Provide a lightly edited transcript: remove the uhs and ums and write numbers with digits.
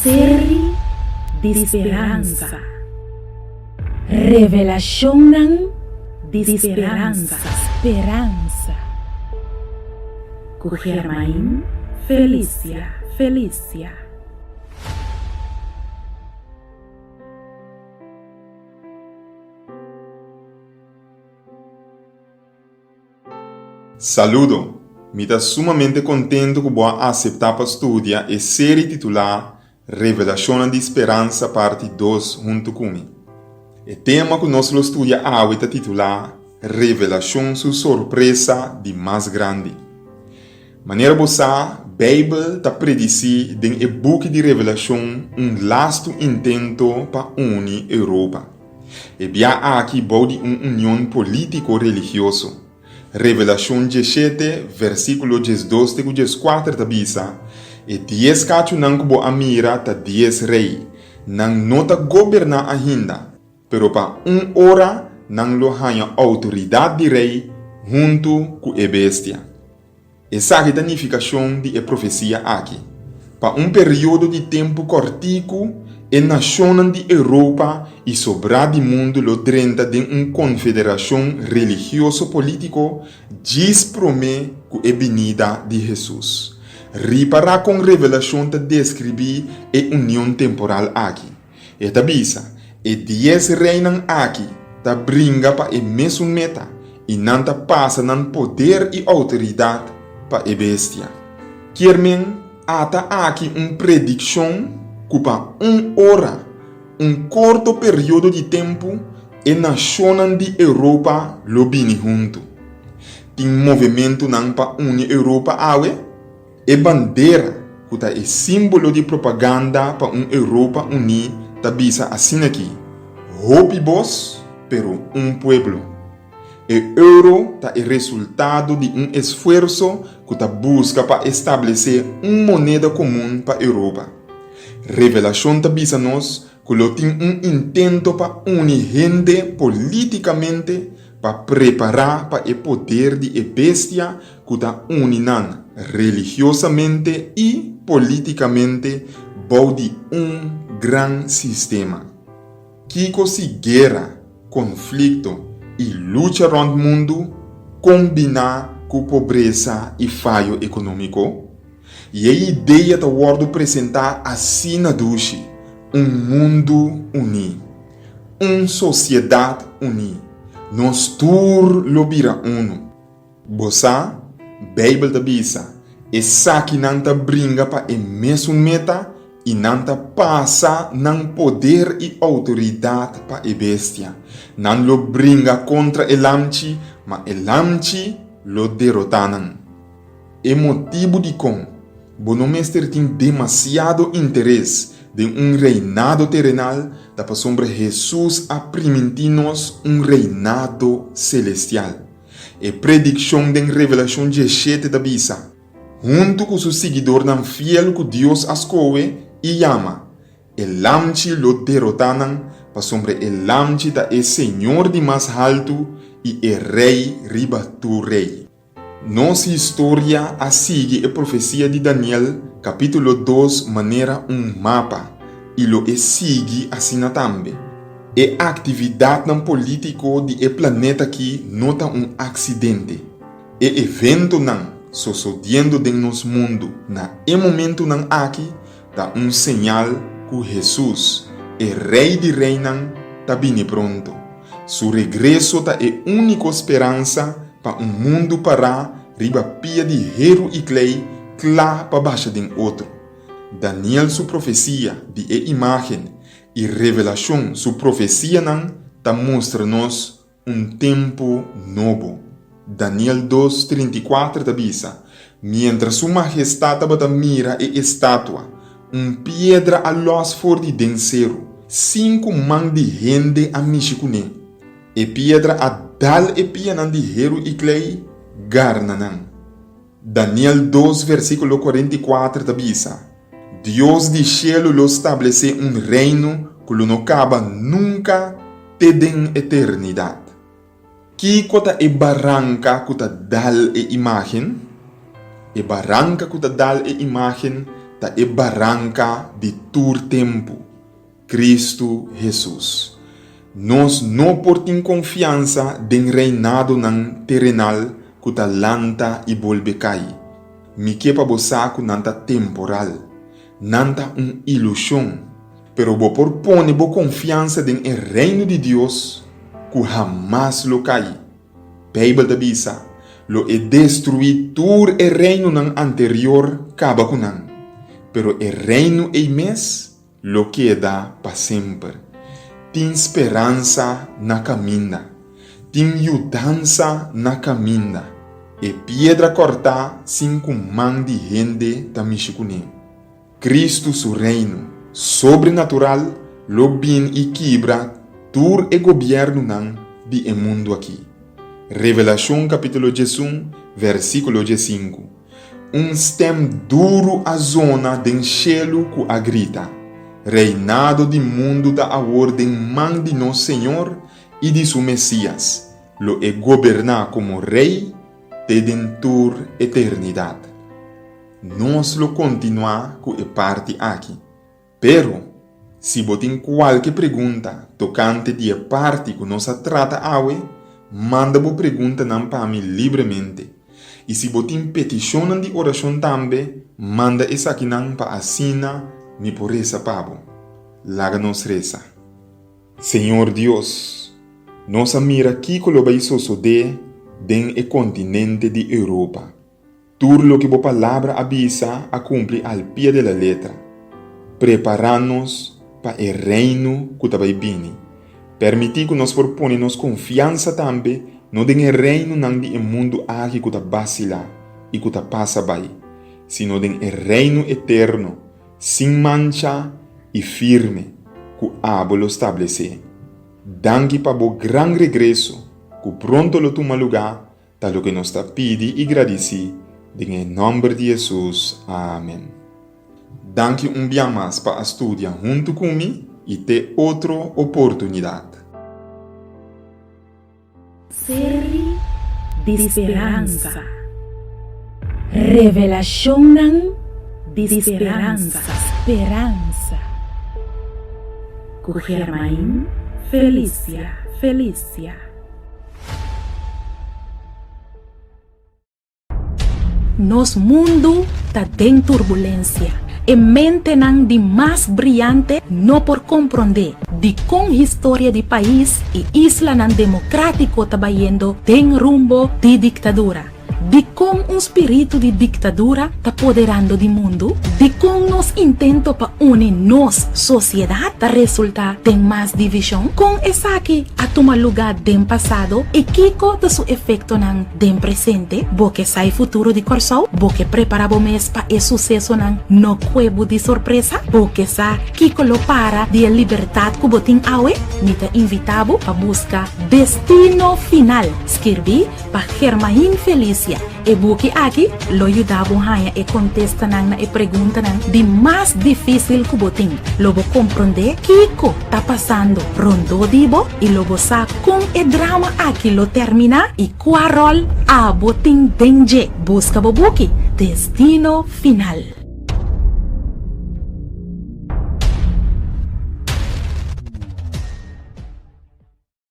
série de esperança. Revelação de esperança. Com Germain Felícia. Saludo! Me está sumamente contente que vou aceitar para estudar a série titular Revelação de Esperança, parte 2, junto comigo. O tema que nós estudamos hoje está titular Revelação sua surpresa de mais grande. Maneira você, a Bíblia está predici em o book de Revelação lasto intento para unir Europa. E bia aqui bode união político-religioso. Revelação 17, versículo 12 e 14 tabisa. E 10 cacho nang bo amira ta 10 rei. Nang nota governar ainda. Pero pa hora nang lo hanha autoridade de rei junto com a bestia. Essa é a significação de a profecia aqui. Pa período de tempo cortico, a nação de Europa e sobra do mundo lo drenta de confederação religioso-político diz promete com a vinda de Jesus. Ripará com revelação te descrever a união temporal aqui. E tabisa, e 10 reinam aqui, ta bringa para a mesma meta e não ta passa nan poder e autoridade para a bestia. Quermen, ata aqui predição Cupa hora, curto período de tempo, e nação de Europa lo bini junto. Tem movimento não para unir Europa awe, e bandeira, que é símbolo de propaganda para Europa unir, tabisa assim aqui. Hope vos, pero pueblo. E euro é resultado de esforço que busca para estabelecer moneda comum para Europa. Revelação tabisa nos que tem intento para unir gente politicamente para preparar para o poder de bestia que está unindo religiosamente e politicamente de grande sistema. Que se guerra, conflito e luta no mundo combinar com pobreza e falho econômico? E a ideia da Word apresentar assim na duche mundo unido, sociedade unida, nós tur lobira uno. Bossa, Bíblia da bisa, essa que não ta brinca para a mesma meta e não ta passa não poder e autoridade para a bestia. Não lo brinca contra o lamchi, mas o lamchi lo derrotanan. E motivo de Bonomester tem demasiado interesse de reinado terrenal da para sombra Jesus a permitir-nos reinado celestial. E predição de revelação 17 da Bisa, junto com seu seguidor não fiel que Deus ascoe e ama. El lamchi lo derrotanan para sombra el lamchi da é Senhor de mais alto e é rei riba tu rei. Nossa história a sigue a profecia de Daniel, capítulo 2, maneira mapa, e lo sigue assim também. E a atividade político de planeta aqui nota acidente. E evento não sucedendo em nosso mundo, na momento não aqui, dá sinal que Jesus, o rei de reina, está bem pronto. Su regresso é a única esperança para mundo parar riba pia de hero e clay clá para baixo de outro. Daniel sua profecia de imagem e revelação sua profecia não ta mostra-nos tempo novo. Daniel 2:34 tabisa, mientras sua majestade bata mira e estátua, pedra a los for de densero, 5 man de gente a michicune, e pedra a dal e pianan de hero e clay garnanan. Daniel 2, versículo 44 tabisa. Deus de cielo lo estabelece reino que não acaba nunca te den eternidade. Que cota e barranca que ta dal e imagem? E barranca que ta dal e imagem ta e barranca de tur tempo, Cristo Jesus. Nós não portem confiança den reinado nan terrenal que ta lanta e volve cair. Mi kepa bo saco nanta temporal, nanta ilusão, pero bo propone bo confiança den reino de Deus que jamás lo cai. Bible da bisa, lo e destruir tur reino nan anterior caba kunan, pero reino e mes lo queda pa sempre. Tem esperança na caminha, tem mudança na caminha, e pedra cortar sem mão de gente da Michikunim. Cristo su reino sobrenatural lo bin e quebra tur e governo nan de mundo aqui. Revelação capítulo 1, versículo 5. Stem duro a zona den cielo que a grita. Reinado de mundo da a ordem mão de nosso Senhor e de su Messias. Lo e governar como rei de dentur eternidade. Nós lo continuar com e parte aqui. Pero, se botem qualquer pergunta tocante de a parte que nós trata awe, manda bo pergunta nam para mim livremente. E se botem petição de oração também, manda essa aqui nam para assina mi por essa pabo. Laga nos reza. Senhor Deus, nossa mira aqui que lo vai suceder den e continente de Europa. Tur lo que bo palavra avisa a cumprir al pie de la letra. Preparar-nos para o reino que está bem. Permitir que nós proponemos confiança também no den reino não de mundo aqui que está vacila e que está passa bem, sino den reino eterno, sem mancha e firme, que abo lo estabelecer. Danke para o grande regresso, que pronto lo toma lugar, tal lo que nos está pedi e agradeci, em nome de Jesus. Amém. Danke dia mais para estudar junto comigo e ter outra oportunidade. Série de esperança. Revelação de esperança. Esperança. Com Germain Felícia. Nosso mundo está em turbulência. E mente não de mais brilhante não por compreender de com história de país e isla não democrático está indo tem rumbo de ditadura. De com espírito de ditadura está apoderando do mundo, de com nos intento para unir nos sociedade está resultar tem mais divisão, com essa aqui a tomar lugar do passado e kiko de su efeito não do presente, porque sai futuro de corso, porque prepara o mês para o sucesso não no cuevo de surpresa, porque sa kiko lo para de liberdade que botin awe, nita invitado para buscar destino final. Escrevi para Germain Felícia. E buki aqui lo ajudava a e contesta na e pergunta de mais difícil que botin. Lobo compreender kiko tá passando rondo dibo e lobo sa com e drama aqui lo termina e qual rol a botin denje busca bo buki destino final.